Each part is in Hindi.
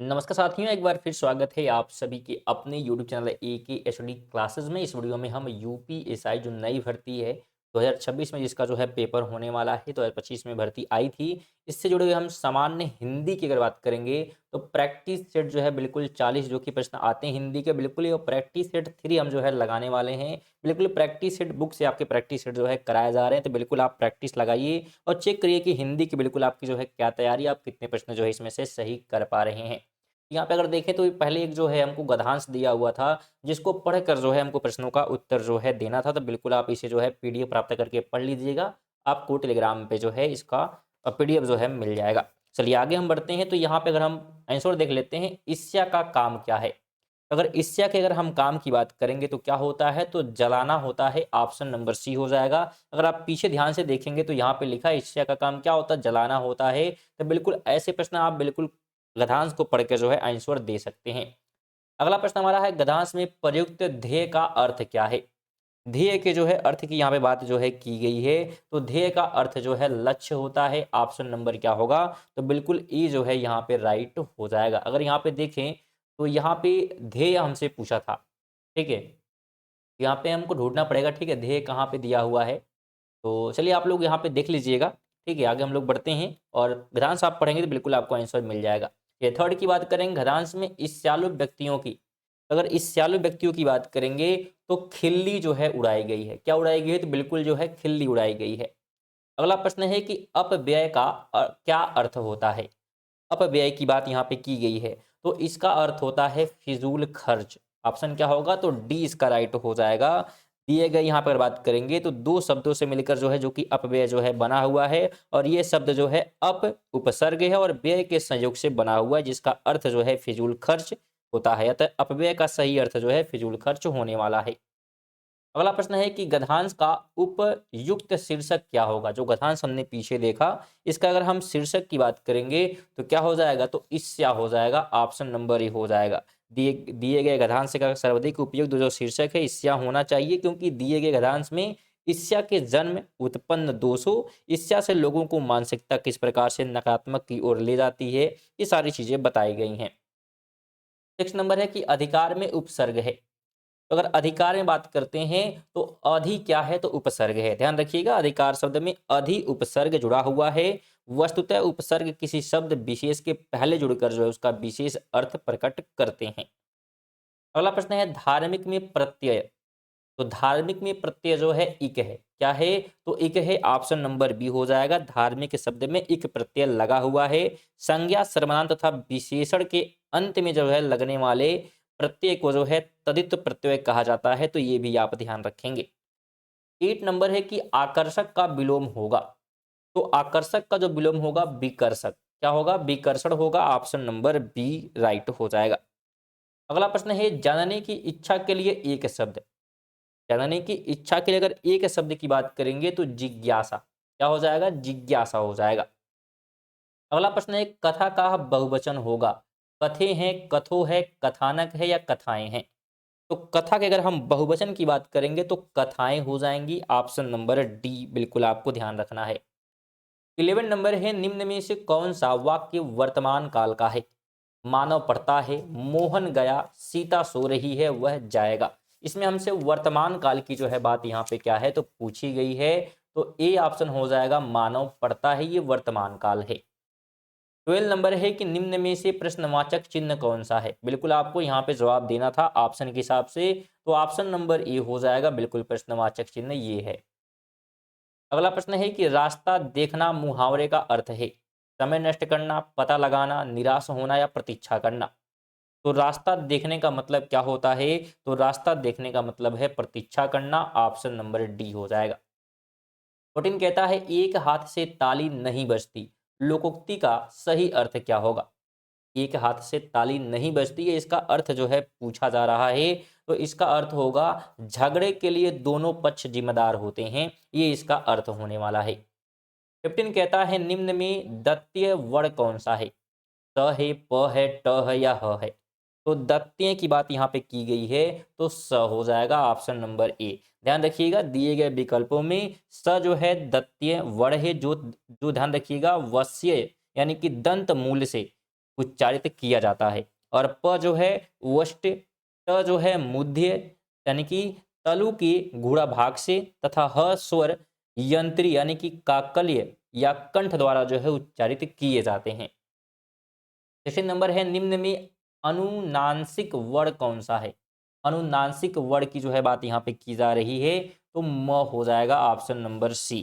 नमस्कार साथियों, एक बार फिर स्वागत है आप सभी के अपने यूट्यूब चैनल एके क्लासेस में। इस वीडियो में हम यूपीएसआई जो नई भर्ती है 2026 में, जिसका जो है पेपर होने वाला है, 2025 में भर्ती आई थी, इससे जुड़े हुए हम सामान्य हिंदी की अगर बात करेंगे तो प्रैक्टिस सेट जो है बिल्कुल 40 जो कि प्रश्न आते हैं हिंदी के, बिल्कुल ये प्रैक्टिस सेट 3 हम जो है लगाने वाले हैं। बिल्कुल प्रैक्टिस सेट बुक से आपके प्रैक्टिस सेट जो है कराए जा रहे हैं, तो बिल्कुल आप प्रैक्टिस लगाइए और चेक करिए कि हिंदी की बिल्कुल आपकी जो है क्या तैयारी, आप कितने प्रश्न जो है इसमें से सही कर पा रहे हैं। यहाँ पे अगर देखें तो पहले एक जो है हमको गद्यांश दिया हुआ था, जिसको पढ़कर जो है हमको प्रश्नों का उत्तर जो है देना था, तो बिल्कुल आप इसे जो है पीडीएफ प्राप्त करके पढ़ लीजिएगा। आपको टेलीग्राम पे जो है इसका पीडीएफ जो है मिल जाएगा। चलिए आगे हम बढ़ते हैं, तो यहाँ पे अगर हम आंसर देख लेते हैं, ईर्ष्या का काम क्या है। अगर ईर्ष्या के अगर हम काम की बात करेंगे तो क्या होता है, तो जलाना होता है। ऑप्शन नंबर सी हो जाएगा। अगर आप पीछे ध्यान से देखेंगे तो यहाँ पे लिखा है ईर्ष्या का काम क्या होता है, जलाना होता है। तो बिल्कुल ऐसे प्रश्न आप बिल्कुल गद्यांश को पढ़ के जो है आंसर दे सकते हैं। अगला प्रश्न हमारा है, गद्यांश में प्रयुक्त ध्येय का अर्थ क्या है। ध्येय के जो है अर्थ की यहाँ पे बात जो है की गई है, तो ध्येय का अर्थ जो है लक्ष्य होता है। ऑप्शन नंबर क्या होगा, तो बिल्कुल ई जो है यहाँ पे राइट हो जाएगा। अगर यहाँ पे देखें तो यहाँ पे ध्येय हमसे पूछा था, ठीक है। यहाँ पे हमको ढूंढना पड़ेगा, ठीक है, ध्येय कहाँ पे दिया हुआ है। तो चलिए आप लोग यहाँ पे देख लीजिएगा, ठीक है। आगे हम लोग बढ़ते हैं और गद्यांश आप पढ़ेंगे तो बिल्कुल आपको आंसर मिल जाएगा। ये थर्ड की बात करेंगे, गद्यांश में ईर्ष्यालु व्यक्तियों की। अगर ईर्ष्यालु व्यक्तियों की बात करेंगे तो खिल्ली जो है उड़ाई गई है। क्या उड़ाई गई है, तो बिल्कुल जो है खिल्ली उड़ाई गई है। अगला प्रश्न है कि अपव्यय का क्या अर्थ होता है। अपव्यय की बात यहाँ पे की गई है, तो इसका अर्थ होता है फिजूल खर्च। ऑप्शन क्या होगा, तो डी इसका राइट हो जाएगा। दिए गए यहाँ पर बात करेंगे तो दो शब्दों से मिलकर जो है, जो कि अपव्यय जो है बना हुआ है, और ये शब्द जो है अप उपसर्ग है और व्यय के संयोग से बना हुआ है, जिसका अर्थ जो है फिजूल खर्च होता है। अतः अपव्यय का सही अर्थ जो है फिजूल खर्च होने वाला है। अगला प्रश्न है कि गद्यांश का उपयुक्त शीर्षक क्या होगा। जो गद्यांश हमने पीछे देखा, इसका अगर हम शीर्षक की बात करेंगे तो क्या हो जाएगा, तो ईर्ष्या हो जाएगा। ऑप्शन नंबर ए हो जाएगा। दिए दिए गए गद्यांश का सर्वाधिक उपयुक्त जो शीर्षक है ईर्ष्या होना चाहिए, क्योंकि दिए गए गद्यांश में ईर्ष्या के जन्म, उत्पन्न दोषों, ईर्ष्या से लोगों को मानसिकता किस प्रकार से नकारात्मक की ओर ले जाती है, ये सारी चीजें बताई गई हैं। नेक्स्ट नंबर है कि अधिकार में उपसर्ग है। तो अगर अधिकार में बात करते हैं तो अधि क्या है, तो उपसर्ग है। ध्यान रखिएगा, अधिकार शब्द में अधि उपसर्ग जुड़ा हुआ है। वस्तुतः उपसर्ग किसी शब्द विशेष के पहले जुड़कर जो है उसका विशेष अर्थ प्रकट करते हैं। अगला प्रश्न है, धार्मिक में प्रत्यय। तो धार्मिक में प्रत्यय जो है इक है। क्या है, तो इक है। ऑप्शन नंबर बी हो जाएगा। धार्मिक शब्द में इक प्रत्यय लगा हुआ है। संज्ञा, सर्वनाम तथा विशेषण के अंत में जो है लगने वाले प्रत्यय को जो है तदित प्रत्यय कहा जाता है, तो ये भी आप ध्यान रखेंगे। 8 नंबर है कि आकर्षक का विलोम होगा। तो आकर्षक का जो विलोम होगा विकर्षक। क्या होगा, विकर्षण होगा। ऑप्शन नंबर बी राइट हो जाएगा। अगला प्रश्न है, जानने की इच्छा के लिए एक शब्द। जानने की इच्छा के लिए अगर एक शब्द की बात करेंगे तो जिज्ञासा। क्या हो जाएगा, जिज्ञासा हो जाएगा। अगला प्रश्न है, कथा का बहुवचन होगा। कथे हैं, कथो है, कथानक है या कथाएं हैं। तो कथा के अगर हम बहुवचन की बात करेंगे तो कथाएं हो जाएंगी। ऑप्शन नंबर डी बिल्कुल आपको ध्यान रखना है। 11 नंबर है, निम्न में से कौन सा वाक्य वर्तमान काल का है। मानव पढ़ता है, मोहन गया, सीता सो रही है, वह जाएगा। इसमें हमसे वर्तमान काल की जो है बात यहाँ पे क्या है, तो पूछी गई है। तो ए ऑप्शन हो जाएगा, मानव पढ़ता है, ये वर्तमान काल है। 12 नंबर है कि निम्न में से प्रश्नवाचक चिन्ह कौन सा है। बिल्कुल आपको यहाँ पे जवाब देना था ऑप्शन के हिसाब से, तो ऑप्शन नंबर ए हो जाएगा। बिल्कुल प्रश्नवाचक चिन्ह ये है। अगला प्रश्न है कि रास्ता देखना मुहावरे का अर्थ है। समय नष्ट करना, पता लगाना, निराश होना या प्रतीक्षा करना। तो रास्ता देखने का मतलब क्या होता है, तो रास्ता देखने का मतलब है प्रतीक्षा करना। ऑप्शन नंबर डी हो जाएगा। 14 कहता है, एक हाथ से ताली नहीं बजती। लोकोक्ति का सही अर्थ क्या होगा। एक हाथ से ताली नहीं बजती है, इसका अर्थ जो है पूछा जा रहा है, तो इसका अर्थ होगा झगड़े के लिए दोनों पक्ष जिम्मेदार होते हैं, ये इसका अर्थ होने वाला है। 15 कहता है, निम्न में दत्तीय वर्ण कौन सा है। त है, प है, ट है या ह है। तो दत्तीय की बात यहाँ पे की गई है, तो स हो जाएगा। Option number A. ध्यान रखिएगा, दिए गए विकल्पों में स जो है दत्तीय वर्ण है, जो जो ध्यान रखिएगा वश्य यानी कि दंत मूल से उच्चारित किया जाता है। और प जो है वष्ट, त जो है मुध्य यानी कि तलु के गुड़ा भाग से, तथा ह स्वर यंत्री यानी कि काकल्य या कंठ द्वारा जो है उच्चारित किए जाते हैं। क्वेश्चन नंबर है, निम्न में अनुनासिक वर्ण कौन सा है? अनुनासिक वर्ण की जो है बात यहाँ पे की जा रही है, तो म हो जाएगा ऑप्शन नंबर सी।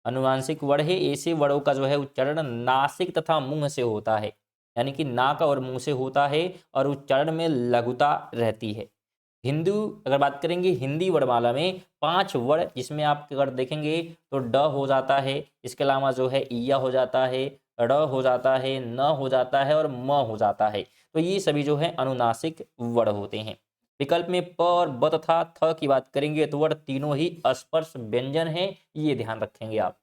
अनुनासिक वर्ण है, ऐसे वर्णों का जो है उच्चारण नासिक तथा मुंह से होता है, यानी कि नाक और मुंह से होता है और उच्चारण में लघुता रहती है। हिंदू अगर बात करेंगे हिंदी वर्णमाला में 5 वर्ण, जिसमें आप अगर देखेंगे तो ड हो जाता है, इसके अलावा जो है ईया हो जाता है, ड़ हो जाता है, न हो जाता है और म हो जाता है। तो ये सभी जो है अनुनासिक वर्ण होते हैं। विकल्प में प और ब तथा थ की बात करेंगे तो वर्ण तीनों ही स्पर्श व्यंजन हैं, ये ध्यान रखेंगे आप।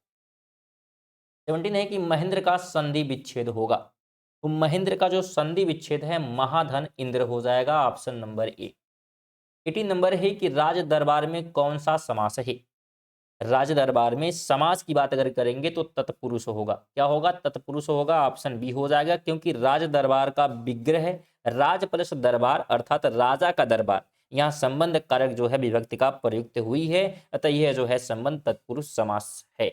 17 है कि महेंद्र का संधि विच्छेद होगा, तो महेंद्र का जो संधि विच्छेद है महाधन इंद्र हो जाएगा, ऑप्शन नंबर ए। 18 नंबर है कि राज दरबार में कौन सा समास है? राज दरबार में समास की बात अगर करेंगे तो तत्पुरुष होगा। क्या होगा? तत्पुरुष होगा, ऑप्शन बी हो जाएगा, क्योंकि राज दरबार का विग्रह राज प्लस दरबार अर्थात राजा का दरबार, यहाँ संबंध कारक जो है विभक्ति का प्रयुक्त हुई है, अतः यह जो है संबंध तत्पुरुष समास है।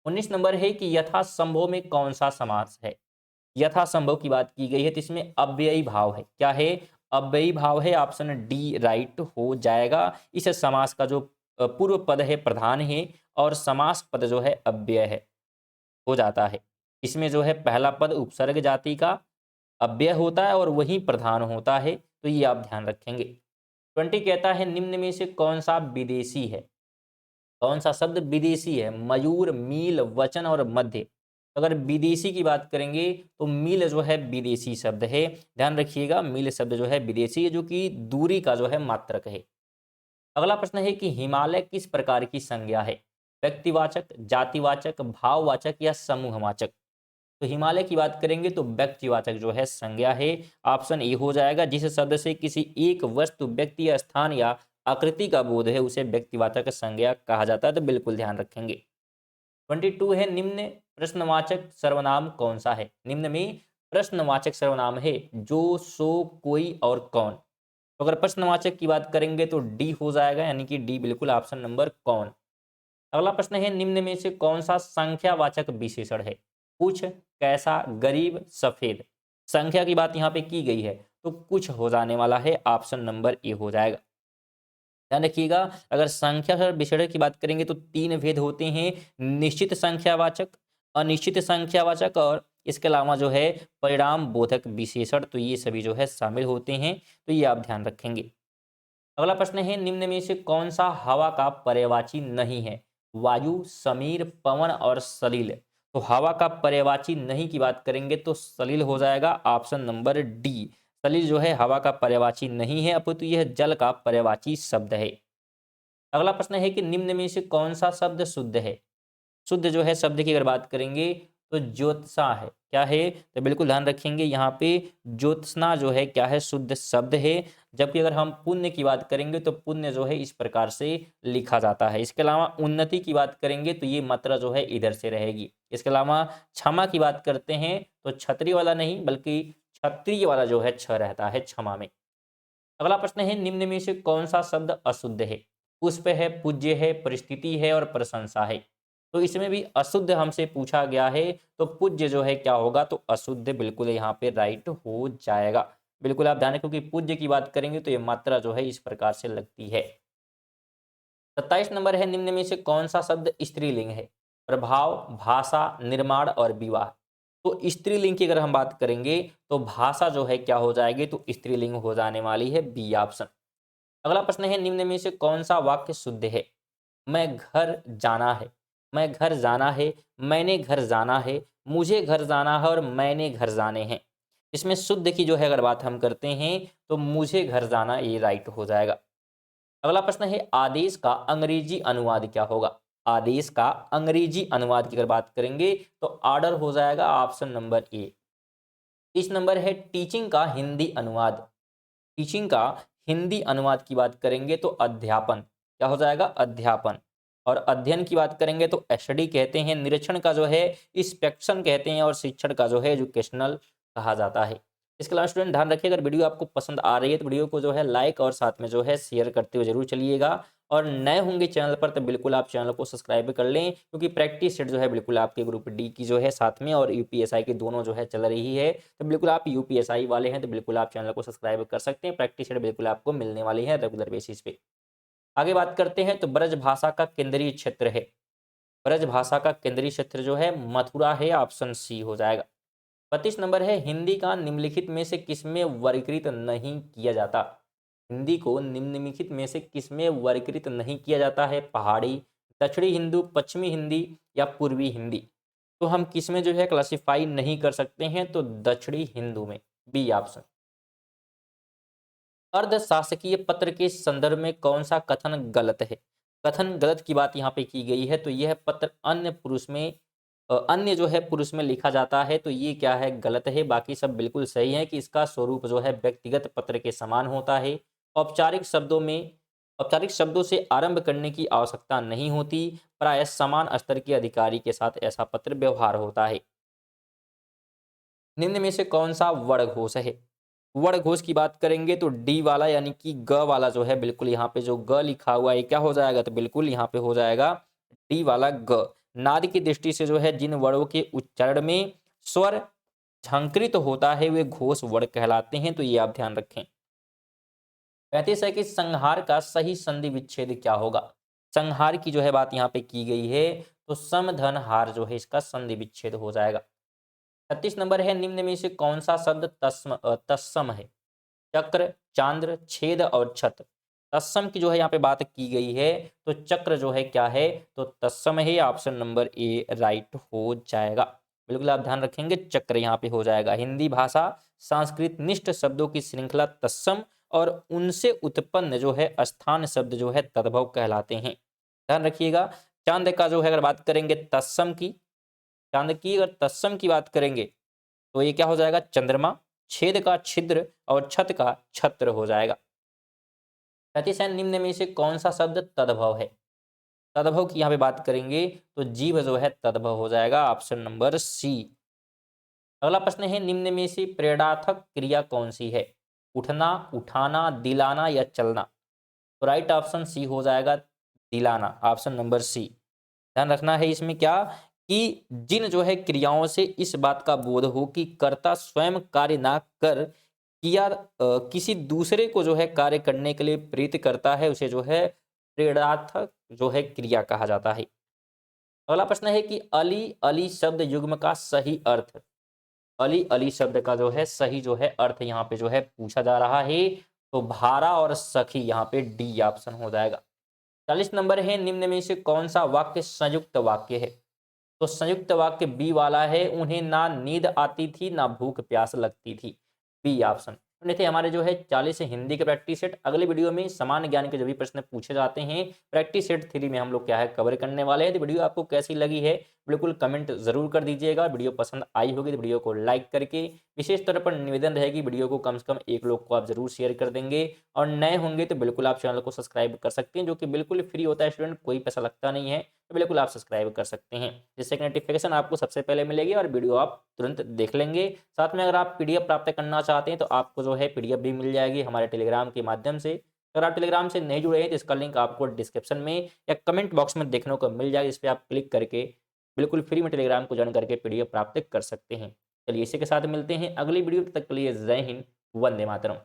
19 नंबर है कि यथासंभव में कौन सा समास है? यथासंभव की बात की गई है तो इसमें अव्ययी भाव है। क्या है? अव्ययी भाव है, ऑप्शन डी राइट हो जाएगा। इस समास का जो पूर्व पद है प्रधान है और समास पद जो है अव्यय है, हो जाता है। इसमें जो है पहला पद उपसर्ग जाति का अव्यय होता है और वही प्रधान होता है, तो ये आप ध्यान रखेंगे। 20 कहता है निम्न में से कौन सा विदेशी है? कौन सा शब्द विदेशी है? मयूर, मील, वचन और मध्य। अगर विदेशी की बात करेंगे तो मील जो है विदेशी शब्द है, ध्यान रखिएगा, मील शब्द जो है विदेशी है, जो कि दूरी का जो है मात्रक है। अगला प्रश्न है कि हिमालय किस प्रकार की संज्ञा है? व्यक्तिवाचक, जातिवाचक, भाववाचक या समूहवाचक? तो हिमालय की बात करेंगे तो व्यक्तिवाचक जो है संज्ञा है, ऑप्शन ए हो जाएगा। जिस शब्द से किसी एक वस्तु, व्यक्ति या स्थान या आकृति का बोध है उसे व्यक्तिवाचक संज्ञा कहा जाता है, तो बिल्कुल ध्यान रखेंगे। 22 है निम्न प्रश्नवाचक सर्वनाम कौन सा है? निम्न में प्रश्नवाचक सर्वनाम है जो, सो, कोई और कौन। तो अगर प्रश्नवाचक की बात करेंगे तो डी हो जाएगा, यानी कि डी बिल्कुल ऑप्शन नंबर कौन। अगला प्रश्न है निम्न में से कौन सा संख्यावाचक विशेषण है? कुछ, कैसा, गरीब, सफेद। संख्या की बात यहाँ पे की गई है तो कुछ हो जाने वाला है, ऑप्शन नंबर ए हो जाएगा। ध्यान रखिएगा, अगर संख्या विशेषण की बात करेंगे तो 3 भेद होते हैं, निश्चित संख्यावाचक, अनिश्चित संख्यावाचक और इसके अलावा जो है परिणाम बोधक विशेषण, तो ये सभी जो है शामिल होते हैं, तो ये आप ध्यान रखेंगे। अगला प्रश्न है निम्न में से कौन सा हवा का पर्यायवाची नहीं है? वायु, समीर, पवन और सलिल। तो हवा का पर्यायवाची नहीं की बात करेंगे तो सलिल हो जाएगा, ऑप्शन नंबर डी। सलिल जो है हवा का पर्यायवाची नहीं है, अपितु यह जल का पर्यायवाची शब्द है। अगला प्रश्न है कि निम्न में से कौन सा शब्द शुद्ध है? शुद्ध जो है शब्द की अगर बात करेंगे तो ज्योत्सा है। क्या है? तो बिल्कुल ध्यान रखेंगे, यहाँ पे ज्योत्सना जो है क्या है? शुद्ध शब्द है। जबकि अगर हम पुण्य की बात करेंगे तो पुण्य जो है इस प्रकार से लिखा जाता है। इसके अलावा उन्नति की बात करेंगे तो ये मात्रा जो है इधर से रहेगी। इसके अलावा क्षमा की बात करते हैं तो छतरी वाला नहीं बल्कि क्षत्रिय वाला जो है छ रहता है क्षमा में। अगला प्रश्न है निम्न में से कौन सा शब्द अशुद्ध है? पुष्प है, पूज्य है, परिस्थिति है और प्रशंसा है। तो इसमें भी अशुद्ध हमसे पूछा गया है, तो पूज्य जो है क्या होगा? तो अशुद्ध बिल्कुल यहाँ पे राइट हो जाएगा। बिल्कुल आप ध्यान रखें, क्योंकि पूज्य की बात करेंगे तो ये मात्रा जो है इस प्रकार से लगती है। 27 नंबर है निम्न में से कौन सा शब्द स्त्रीलिंग है? प्रभाव, भाषा, निर्माण और विवाह। तो स्त्रीलिंग की अगर हम बात करेंगे तो भाषा जो है क्या हो जाएगी? तो स्त्रीलिंग हो जाने वाली है, बी ऑप्शन। अगला प्रश्न है निम्न में से कौन सा वाक्य शुद्ध है? मैं घर जाना है, मैं घर जाना है, मैंने घर जाना है, मुझे घर जाना है और मैंने घर जाने हैं। इसमें शुद्ध की जो है अगर बात हम करते हैं तो मुझे घर जाना, ये राइट हो जाएगा। अगला प्रश्न है आदेश का अंग्रेजी अनुवाद क्या होगा? आदेश का अंग्रेजी अनुवाद की अगर बात करेंगे तो ऑर्डर हो जाएगा, ऑप्शन नंबर ए। इस नंबर है टीचिंग का हिंदी अनुवाद। टीचिंग का हिंदी अनुवाद की बात करेंगे तो अध्यापन। क्या हो जाएगा? अध्यापन। और अध्ययन की बात करेंगे तो स्टडी कहते हैं। निरीक्षण का जो है इंस्पेक्शन कहते हैं और शिक्षण का जो है एजुकेशनल कहा जाता है। इसके अलावा स्टूडेंट ध्यान रखिए, अगर वीडियो आपको पसंद आ रही है तो वीडियो को जो है लाइक और साथ में जो है शेयर करते हुए जरूर चलिएगा। और नए होंगे चैनल पर तो बिल्कुल आप चैनल को सब्सक्राइब कर लें, क्योंकि प्रैक्टिस सेट जो है बिल्कुल आपके ग्रुप डी की जो है साथ में और यूपीएसआई की दोनों जो है चल रही है। तो बिल्कुल आप यूपीएसआई वाले हैं तो बिल्कुल आप चैनल को सब्सक्राइब कर सकते हैं। प्रैक्टिस सेट बिल्कुल आपको मिलने वाली है रेगुलर बेसिस पे। आगे बात करते हैं तो ब्रज भाषा का केंद्रीय क्षेत्र है। ब्रज भाषा का केंद्रीय क्षेत्र जो है मथुरा है, ऑप्शन सी हो जाएगा। 32 नंबर है, हिंदी का निम्नलिखित में से किसमें वर्गीकृत नहीं किया जाता। हिंदी को निम्नलिखित में से किसमें वर्गीकृत नहीं किया जाता है। पहाड़ी, दक्षिणी हिंदू, पश्चिमी हिंदी या पूर्वी हिंदी। तो हम किसमें जो है क्लासिफाई नहीं कर सकते हैं, तो दक्षिणी हिंदू में, बी ऑप्शन। अर्ध शासकीय पत्र के संदर्भ में कौन सा कथन गलत है। कथन गलत की बात यहाँ पे की गई है, तो यह पत्र अन्य पुरुष में अन्य जो है पुरुष में लिखा जाता है, तो ये क्या है, गलत है। बाकी सब बिल्कुल सही है कि इसका स्वरूप जो है व्यक्तिगत पत्र के समान होता है। औपचारिक शब्दों में औपचारिक शब्दों से आरंभ करने की आवश्यकता नहीं होती। प्रायः समान स्तर के अधिकारी के साथ ऐसा पत्र व्यवहार होता है। निम्न में से कौन सा वर्णघोष है। वर्णघोष की बात करेंगे तो डी वाला यानी कि ग वाला जो है, बिल्कुल यहाँ पे जो ग लिखा हुआ है क्या हो जाएगा, तो बिल्कुल यहाँ पे हो जाएगा डी वाला ग। नाद की दृष्टि से जो है जिन वर्णों के उच्चारण में स्वर झंकृत होता है वे घोष वर्ण कहलाते हैं, तो ये आप ध्यान रखें। 35 है कि संहार का सही संधि विच्छेद क्या होगा। संहार की जो है बात यहाँ पे की गई है, तो समधन हार जो है इसका संधि विच्छेद हो जाएगा। 36 नंबर है, निम्न में से कौन सा शब्द तत्सम है। चक्र, चांद्र, छेद और छत्र। तत्सम की जो है यहाँ पे बात की गई है, तो चक्र जो है क्या है, तो तत्सम है। ऑप्शन नंबर ए राइट हो जाएगा। बिल्कुल आप ध्यान रखेंगे, चक्र यहाँ पे हो जाएगा। हिंदी भाषा संस्कृत निष्ठ शब्दों की श्रृंखला तत्सम और उनसे उत्पन्न जो है स्थान शब्द जो है तद्भव कहलाते हैं। ध्यान रखिएगा। चांद का जो है अगर बात करेंगे तत्सम की, चांद की अगर तत्सम की बात करेंगे तो ये क्या हो जाएगा, चंद्रमा। छेद का छिद्र और छत का छत्र हो जाएगा। 35 है, निम्न में से कौन सा शब्द तद्भव है। तद्भव की यहाँ पे बात करेंगे तो जीव जो है तद्भव हो जाएगा। Option number C. अगला प्रश्न है, निम्न में से प्रेरणार्थक क्रिया कौन सी है। उठना, उठाना, दिलाना या चलना। तो राइट ऑप्शन सी हो जाएगा, दिलाना। Option number C. ध्यान रखना है इसमें क्या, कि जिन जो है क्रियाओं से इस बात का बोध हो कि कर्ता स्वयं कार्य ना कर किया किसी दूसरे को जो है कार्य करने के लिए प्रेरित करता है, उसे जो है प्रेरणार्थक जो है क्रिया कहा जाता है। अगला प्रश्न है कि अली अली शब्द युग्म का सही अर्थ। अली अली शब्द का जो है सही जो है अर्थ यहाँ पे जो है पूछा जा रहा है, तो भारा और सखी यहाँ पे डी ऑप्शन हो जाएगा। 40 नंबर है, निम्न में से कौन सा वाक्य संयुक्त वाक्य है। तो संयुक्त वाक्य बी वाला है, उन्हें ना नींद आती थी ना भूख प्यास लगती थी, बी ऑप्शन। तो थे हमारे जो है 40 हिंदी के प्रैक्टिस सेट। अगले वीडियो में समान ज्ञान के जो भी प्रश्न पूछे जाते हैं प्रैक्टिस सेट 3 में हम लोग क्या है कवर करने वाले हैं। तो वीडियो आपको कैसी लगी है बिल्कुल कमेंट जरूर कर दीजिएगा। वीडियो पसंद आई होगी तो वीडियो को लाइक करके, विशेष तौर पर निवेदन रहेगी वीडियो को कम से कम एक लोग को आप जरूर शेयर कर देंगे। और नए होंगे तो बिल्कुल आप चैनल को सब्सक्राइब कर सकते हैं, जो कि बिल्कुल फ्री होता है स्टूडेंट, कोई पैसा लगता नहीं है। तो बिल्कुल आप सब्सक्राइब कर सकते हैं, जिससे कि नोटिफिकेशन आपको सबसे पहले मिलेगी और वीडियो आप तुरंत देख लेंगे। साथ में अगर आप पीडीएफ प्राप्त करना चाहते हैं तो आपको जो है पीडीएफ भी मिल जाएगी हमारे टेलीग्राम के माध्यम से। अगर आप टेलीग्राम से नहीं जुड़े हैं तो इसका लिंक आपको डिस्क्रिप्शन में या कमेंट बॉक्स में देखने को मिल जाएगा। इस पर आप क्लिक करके बिल्कुल फ्री में टेलीग्राम को ज्वाइन करके पीडीएफ प्राप्त कर सकते हैं। चलिए इसी के साथ मिलते हैं अगली वीडियो, तक के लिए जय हिंद, वंदे मातरम।